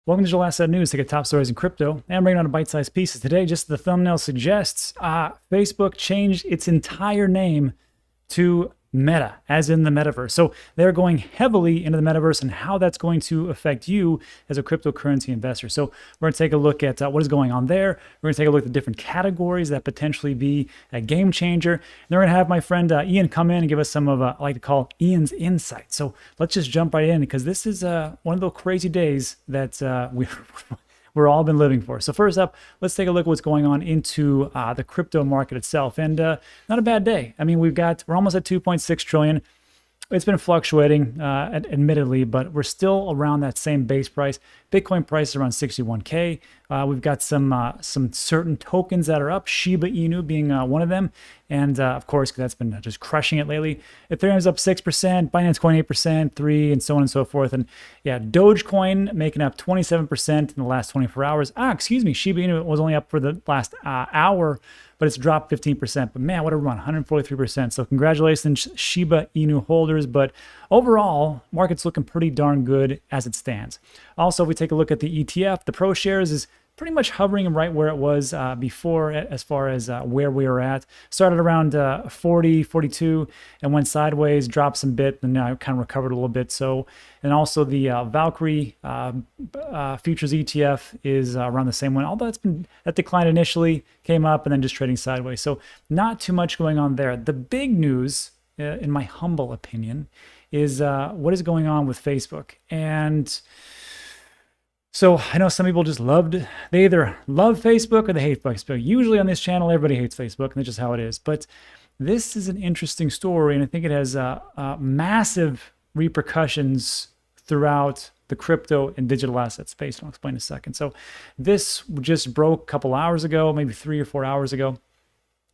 Welcome to Digital Asset News. Take a top stories in crypto and bring it on to bite-sized pieces. Today, just the thumbnail suggests, Facebook changed its entire name to Meta, as in the metaverse. So they're going heavily into the metaverse and how that's going to affect you as a cryptocurrency investor. So we're going to take a look at what is going on there. We're going to take a look at the different categories that potentially be a game changer. And then we're going to have my friend Ian come in and give us some of, I like to call Ian's insight. So let's just jump right in, because this is one of those crazy days that we're all been living for. So first up, let's take a look at what's going on into the crypto market itself. And not a bad day. I mean, we're almost at 2.6 trillion. It's been fluctuating, admittedly, but we're still around that same base price. Bitcoin price is around 61K. We've got some certain tokens that are up, Shiba Inu being one of them. And of course, that's been just crushing it lately. Ethereum's up 6%, Binance Coin 8%, 3%, and so on and so forth. And yeah, Dogecoin making up 27% in the last 24 hours. Shiba Inu was only up for the last hour, but it's dropped 15%. But man, what a run, 143%. So congratulations, Shiba Inu holders. But overall, market's looking pretty darn good as it stands. Also, if we take a look at the ETF, the Pro Shares is pretty much hovering right where it was before, as far as where we were at. Started around 40, 42, and went sideways, dropped some bit, and now kind of recovered a little bit. So, and also the Valkyrie futures ETF is around the same one, although that declined initially, came up, and then just trading sideways. So not too much going on there. The big news, in my humble opinion, is what is going on with Facebook. And so I know some people they either love Facebook or they hate Facebook. Usually on this channel, everybody hates Facebook, and that's just how it is. But this is an interesting story, and I think it has massive repercussions throughout the crypto and digital asset space. And I'll explain in a second. So this just broke a couple hours ago, maybe 3 or 4 hours ago.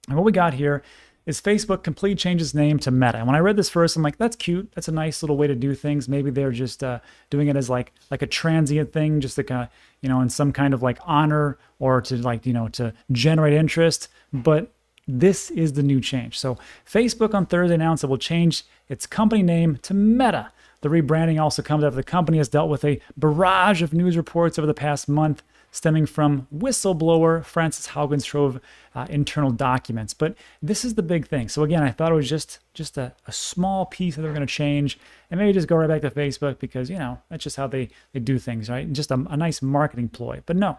And what we got here is Facebook completely changed its name to Meta. And when I read this first, I'm like, that's cute. That's a nice little way to do things. Maybe they're just doing it as like a transient thing, just like in some kind of like honor, or to to generate interest. But this is the new change. So Facebook on Thursday announced it will change its company name to Meta. The rebranding also comes after the company has dealt with a barrage of news reports over the past month, stemming from whistleblower Frances Haugen's trove internal documents. But this is the big thing. So again, I thought it was just a small piece that they're going to change, and maybe just go right back to Facebook, because that's just how they do things, right? And just a nice marketing ploy. But no,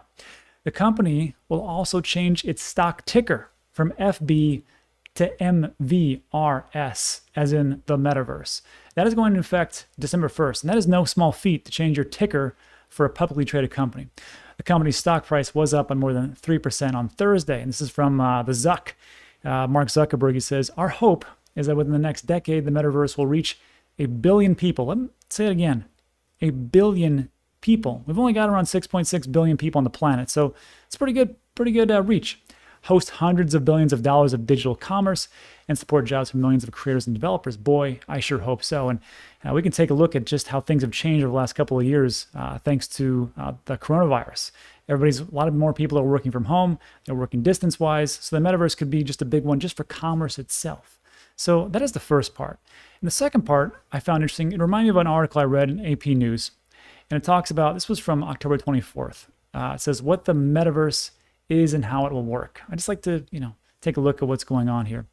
the company will also change its stock ticker from FB to MVRS, as in the metaverse. That is going into effect December 1st, and that is no small feat to change your ticker for a publicly traded company. The company's stock price was up by more than 3% on Thursday. And this is from the Zuck. Mark Zuckerberg, he says, "Our hope is that within the next decade, the metaverse will reach 1 billion people." Let me say it again. 1 billion people. We've only got around 6.6 billion people on the planet. So it's pretty good reach. Host hundreds of billions of dollars of digital commerce and support jobs for millions of creators and developers. Boy, I sure hope so. And we can take a look at just how things have changed over the last couple of years, thanks to the coronavirus. A lot of more people are working from home. They're working distance-wise. So the metaverse could be just a big one just for commerce itself. So that is the first part. And the second part I found interesting. It reminded me of an article I read in AP News. And it talks about, this was from October 24th. It says what the metaverse is and how it will work. I just like to, take a look at what's going on here.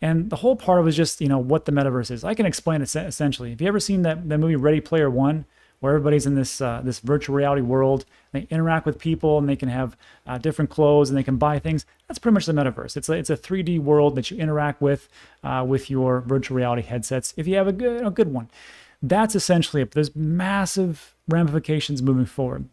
And the whole part of it is just, what the metaverse is. I can explain it essentially. Have you ever seen that movie Ready Player One, where everybody's in this virtual reality world? They interact with people, and they can have different clothes, and they can buy things. That's pretty much the metaverse. It's a 3D world that you interact with your virtual reality headsets, if you have a good one. That's essentially it. There's massive ramifications moving forward.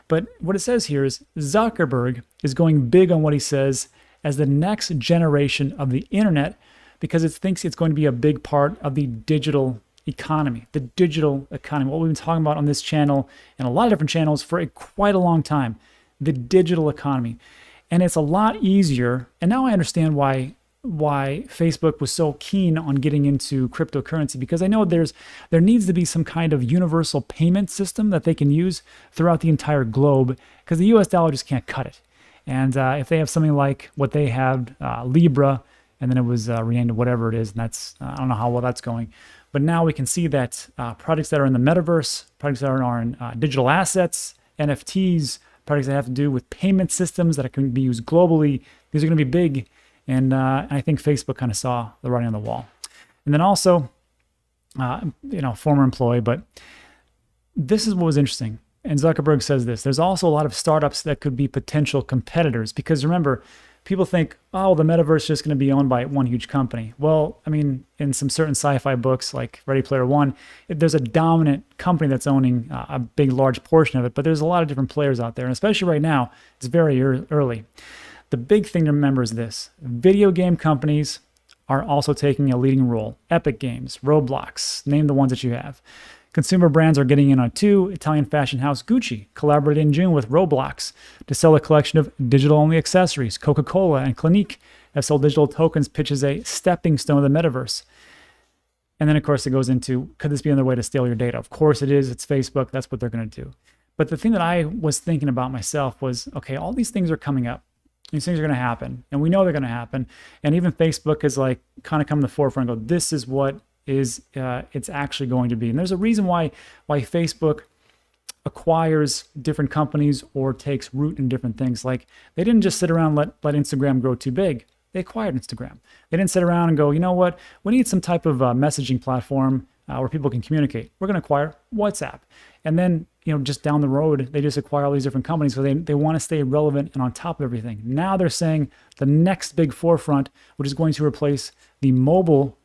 But what it says here is Zuckerberg is going big on what he says as the next generation of the internet, because it thinks it's going to be a big part of the digital economy. The digital economy, what we've been talking about on this channel and a lot of different channels for quite a long time, the digital economy. And it's a lot easier. And now I understand why Facebook was so keen on getting into cryptocurrency, because I know there needs to be some kind of universal payment system that they can use throughout the entire globe, because the US dollar just can't cut it. And if they have something like what they have, Libra, and then it was renamed to whatever it is, and that's, I don't know how well that's going. But now we can see that projects that are in the metaverse, projects that are in digital assets, NFTs, products that have to do with payment systems that can be used globally. These are going to be big. And I think Facebook kind of saw the writing on the wall. And then also, former employee, but this is what was interesting. And Zuckerberg says this, there's also a lot of startups that could be potential competitors, because remember, people think, oh, the metaverse is just going to be owned by one huge company. Well, I mean, in some certain sci-fi books like Ready Player One, there's a dominant company that's owning a big, large portion of it, but there's a lot of different players out there. And especially right now, it's very early. The big thing to remember is this: video game companies are also taking a leading role. Epic Games, Roblox, name the ones that you have. Consumer brands are getting in on too. Italian fashion house Gucci collaborated in June with Roblox to sell a collection of digital-only accessories. Coca-Cola and Clinique have sold digital tokens, pitch as a stepping stone of the metaverse. And then, of course, it goes into, could this be another way to steal your data? Of course it is. It's Facebook. That's what they're going to do. But the thing that I was thinking about myself was, okay, all these things are coming up. These things are going to happen, and we know they're going to happen. And even Facebook is like kind of come to the forefront and go, this is what is it's actually going to be. And there's a reason why Facebook acquires different companies or takes root in different things. Like, they didn't just sit around and let Instagram grow too big. They acquired Instagram. They didn't sit around and go, you know what, we need some type of messaging platform where people can communicate. We're going to acquire WhatsApp. And then, just down the road, they just acquire all these different companies. So they want to stay relevant and on top of everything. Now they're saying the next big forefront, which is going to replace the mobile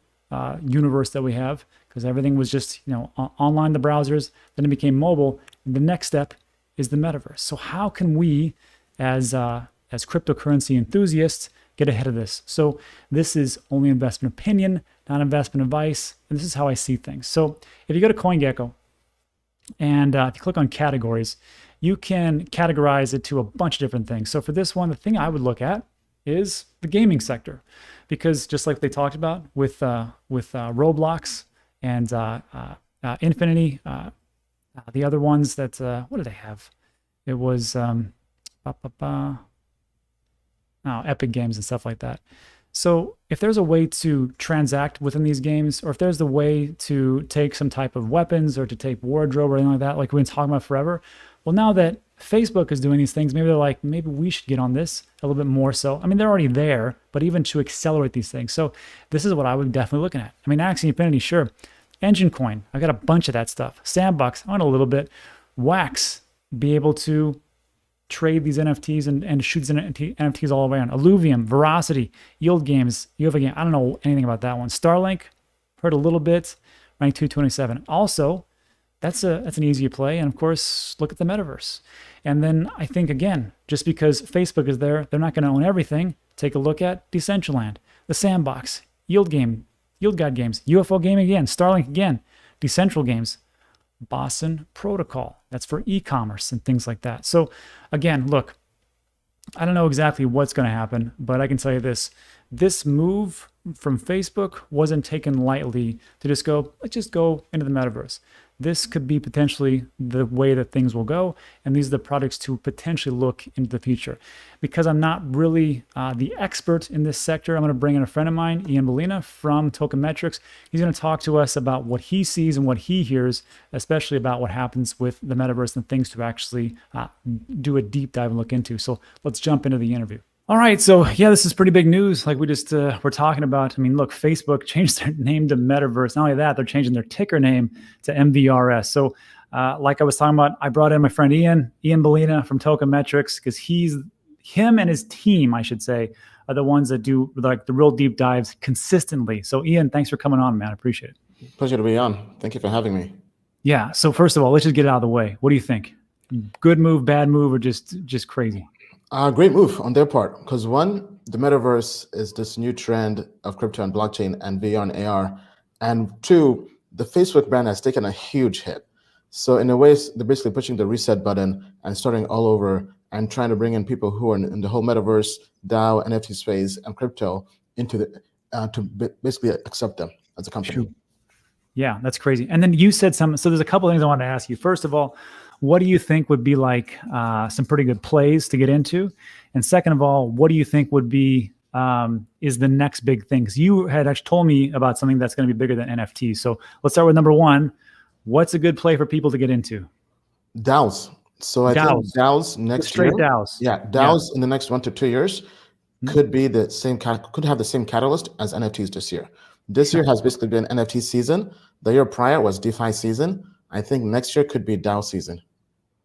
universe that we have, because everything was just, online, the browsers, then it became mobile. And the next step is the metaverse. So how can we, as cryptocurrency enthusiasts, get ahead of this? So this is only investment opinion, not investment advice. And this is how I see things. So if you go to CoinGecko, and if you click on categories, you can categorize it to a bunch of different things. So for this one, the thing I would look at is the gaming sector, because just like they talked about with Roblox and Infinity, the other ones that what did they have? It was Epic Games and stuff like that. So if there's a way to transact within these games, or if there's the way to take some type of weapons or to take wardrobe or anything like that, like we've been talking about forever, well, now that Facebook is doing these things, maybe they're like, maybe we should get on this a little bit more so. I mean, they're already there, but even to accelerate these things. So this is what I would definitely looking at. I mean, Axie Infinity, sure. Engine Coin, I got a bunch of that stuff. Sandbox, I want a little bit. Wax, be able to trade these NFTs and shoot these NFTs all around. Illuvium, Veracity, Yield Games, you have a game. I don't know anything about that one. Starlink, heard a little bit, ranked 227. Also, that's an easier play. And of course, look at the metaverse. And then I think, again, just because Facebook is there, they're not going to own everything. Take a look at Decentraland, the Sandbox, Yield Guide Games, UFO Gaming again, Starlink again, Decentral Games, Boston Protocol. That's for e-commerce and things like that. So again, look, I don't know exactly what's going to happen, but I can tell you this move from Facebook wasn't taken lightly to just go, let's just go into the metaverse. This could be potentially the way that things will go. And these are the products to potentially look into the future. Because I'm not really the expert in this sector, I'm going to bring in a friend of mine, Ian Bellina from Tokenmetrics. He's going to talk to us about what he sees and what he hears, especially about what happens with the metaverse and things to actually do a deep dive and look into. So let's jump into the interview. All right, so yeah, this is pretty big news. Like we just were talking about. I mean, look, Facebook changed their name to Metaverse. Not only that, they're changing their ticker name to MVRS. So like I was talking about, I brought in my friend Ian Bellina from Tokenmetrics, because him and his team, I should say, are the ones that do like the real deep dives consistently. So Ian, thanks for coming on, man. I appreciate it. Pleasure to be on. Thank you for having me. Yeah, so first of all, let's just get it out of the way. What do you think? Good move, bad move, or just crazy? Great move on their part, because one, the metaverse is this new trend of crypto and blockchain and VR and AR. And two, the Facebook brand has taken a huge hit. So in a way, they're basically pushing the reset button and starting all over and trying to bring in people who are in the whole metaverse, DAO, NFT space, and crypto into to basically accept them as a company. True. Yeah, that's crazy. And then you said something. So there's a couple of things I wanted to ask you. First of all, what do you think would be like some pretty good plays to get into? And second of all, what do you think would be is the next big thing? Because you had actually told me about something that's going to be bigger than NFTs. So let's start with number one. What's a good play for people to get into? DAOs. So I think DAOs, DAOs the next year, straight DAOs. yeah, Yeah. DAOs in the next 1 to 2 years Hmm. could be the same could have the same catalyst as NFTs this year. This year has basically been NFT season. The year prior was DeFi season. I think next year could be DAO season.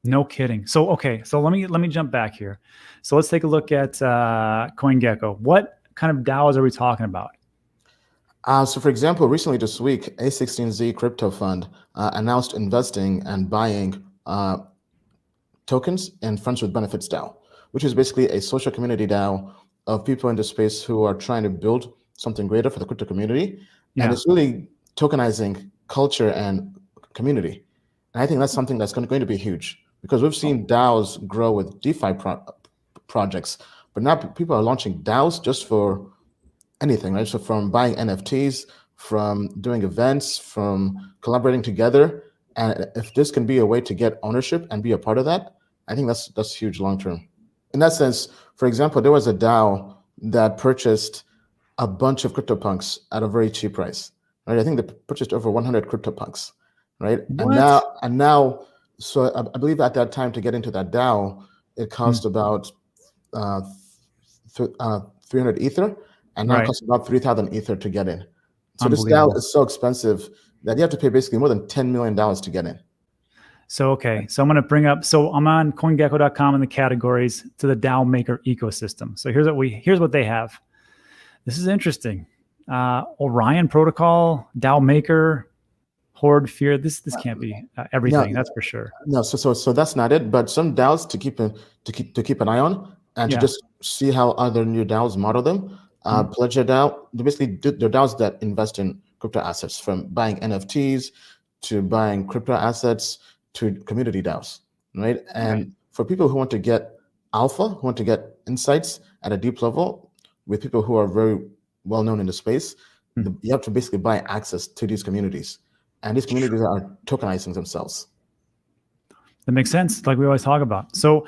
No kidding. So okay, so let me jump back here. So let's take a look at CoinGecko. What kind of DAOs are we talking about? So, for example, recently this week, A16Z crypto fund announced investing and buying tokens in Friends with Benefits DAO, which is basically a social community DAO of people in the space who are trying to build something greater for the crypto community. And Yeah. it's really tokenizing culture and community. And I think that's something that's going to be huge because we've seen DAOs grow with DeFi projects, but now people are launching DAOs just for anything, right? So from buying NFTs, from doing events, from collaborating together. And if this can be a way to get ownership and be a part of that, I think that's huge long term. In that sense, for example, there was a DAO that purchased a bunch of CryptoPunks at a very cheap price, right? I think they purchased over 100 CryptoPunks, right? What? And now, so I believe at that time to get into that DAO, it cost about uh, 300 Ether, and now it Right. costs about 3,000 Ether to get in. So this DAO Unbelievable. is so expensive that you have to pay basically more than $10 million to get in. So okay, so I'm going to bring up. So I'm on CoinGecko.com in the categories to the DAO Maker ecosystem. So here's what they have. This is interesting. Orion Protocol, DAO Maker, Horde Fear. This can't be everything. No, That's for sure. no. So that's not it. But some DAOs to keep an eye on and to Yeah. just see how other new DAOs model them. Mhm. Pledger DAO, they basically they're DAOs that invest in crypto assets, from buying NFTs to buying crypto assets to community DAOs, right? And Right. for people who want to get alpha, who want to get insights at a deep level with people who are very well known in the space, Hmm. you have to basically buy access to these communities. And these communities are tokenizing themselves. That makes sense. Like we always talk about. So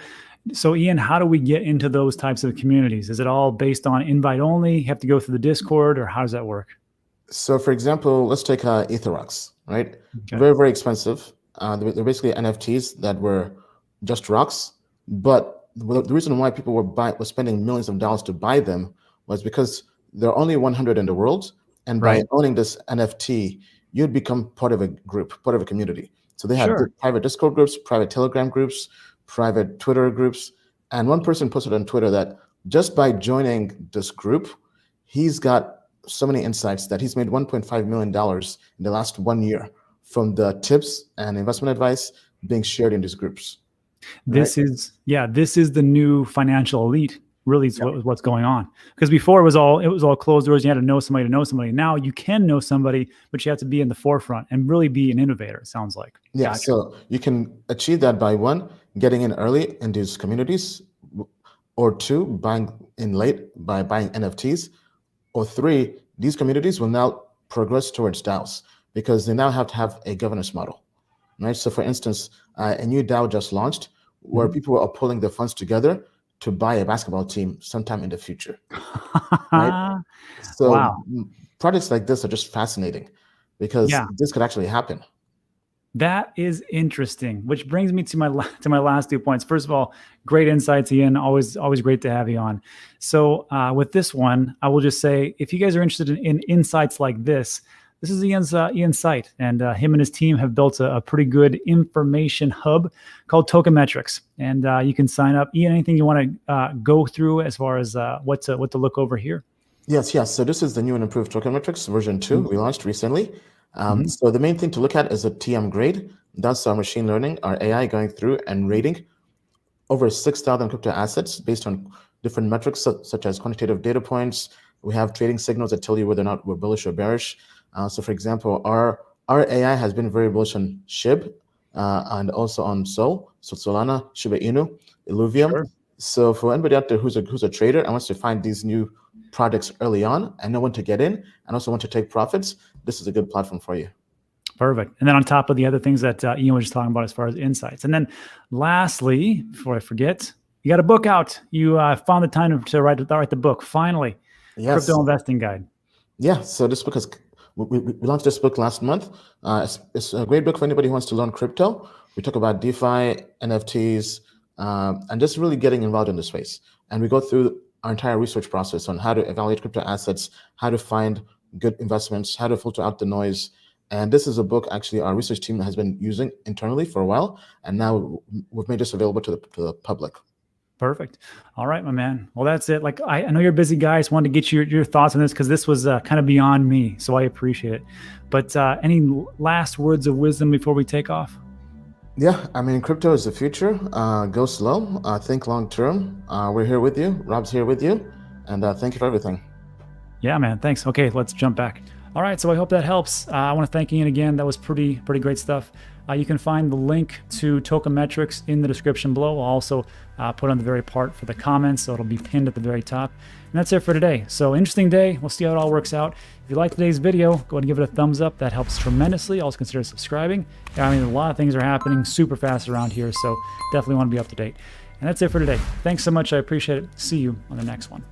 Ian, how do we get into those types of communities? Is it all based on invite only? You have to go through the Discord, or how does that work? So, for example, let's take Ether.rocks, right? Okay. Very, very expensive. They're basically NFTs that were just rocks. But the reason why people were spending millions of dollars to buy them was because there are only 100 in the world. And by Right. owning this NFT, you'd become part of a group, part of a community. So they had Sure. private Discord groups, private Telegram groups, private Twitter groups. And one person posted on Twitter that just by joining this group, he's got so many insights that he's made $1.5 million in the last 1 year from the tips and investment advice being shared in these groups. Right? This is the new financial elite. Really, is Yeah. what's going on. Because before it was all closed doors. You had to know somebody to know somebody. Now you can know somebody, but you have to be in the forefront and really be an innovator. It sounds like. Yeah. Gotcha. So you can achieve that by one, getting in early in these communities, or two, buying in late by buying NFTs, or three, these communities will now progress towards DAOs because they now have to have a governance model, right? So, for instance, a new DAO just launched where Mhm. people are pulling their funds together to buy a basketball team sometime in the future, right? So, Wow. projects like this are just fascinating because Yeah. this could actually happen. That is interesting, which brings me to my last 2 points. First of all, great insights, Ian. Always great to have you on. So with this one, I will just say, if you guys are interested in insights like this is Ian's site, and him and his team have built a pretty good information hub called Tokenmetrics, and you can sign up. Ian, anything you want to go through as far as what to look over here? Yes. So this is the new and improved Tokenmetrics version 2 we launched recently. Mm-hmm. So the main thing to look at is the TM grade. That's our machine learning, our AI going through and rating over 6,000 crypto assets based on different metrics such as quantitative data points. We have trading signals that tell you whether or not we're bullish or bearish. So, for example, our AI has been very bullish on SHIB and also on Sol, so Solana, Shiba Inu, Illuvium. Sure. So, for anybody out there who's a trader and wants to find these new projects early on and know when to get in and also want to take profits, this is a good platform for you. Perfect. And then on top of the other things that Ian was just talking about as far as insights. And then lastly, before I forget, you got a book out. You found the time to write the book, finally. Yes. Crypto Investing Guide. Yeah. So this book we launched this book last month. It's a great book for anybody who wants to learn crypto, We talk about DeFi, NFTs, and just really getting involved in the space. And we go through our entire research process on how to evaluate crypto assets, how to find good investments, how to filter out the noise. And this is a book actually our research team has been using internally for a while, and now we've made this available to the public. Perfect. All right, my man. Well, that's it. Like, I know you're a busy guy. I just wanted to get your thoughts on this because this was kind of beyond me. So I appreciate it. But any last words of wisdom before we take off? Yeah, I mean, crypto is the future. Go slow, think long term. We're here with you. Rob's here with you. And thank you for everything. Yeah, man. Thanks. Okay, let's jump back. All right, so I hope that helps. I want to thank Ian again. That was pretty great stuff. You can find the link to Tokenmetrics in the description below. I'll also put on the very part for the comments, so it'll be pinned at the very top. And that's it for today. So interesting day. We'll see how it all works out. If you liked today's video, go ahead and give it a thumbs up. That helps tremendously. Also consider subscribing. I mean, a lot of things are happening super fast around here, so definitely want to be up to date. And that's it for today. Thanks so much. I appreciate it. See you on the next one.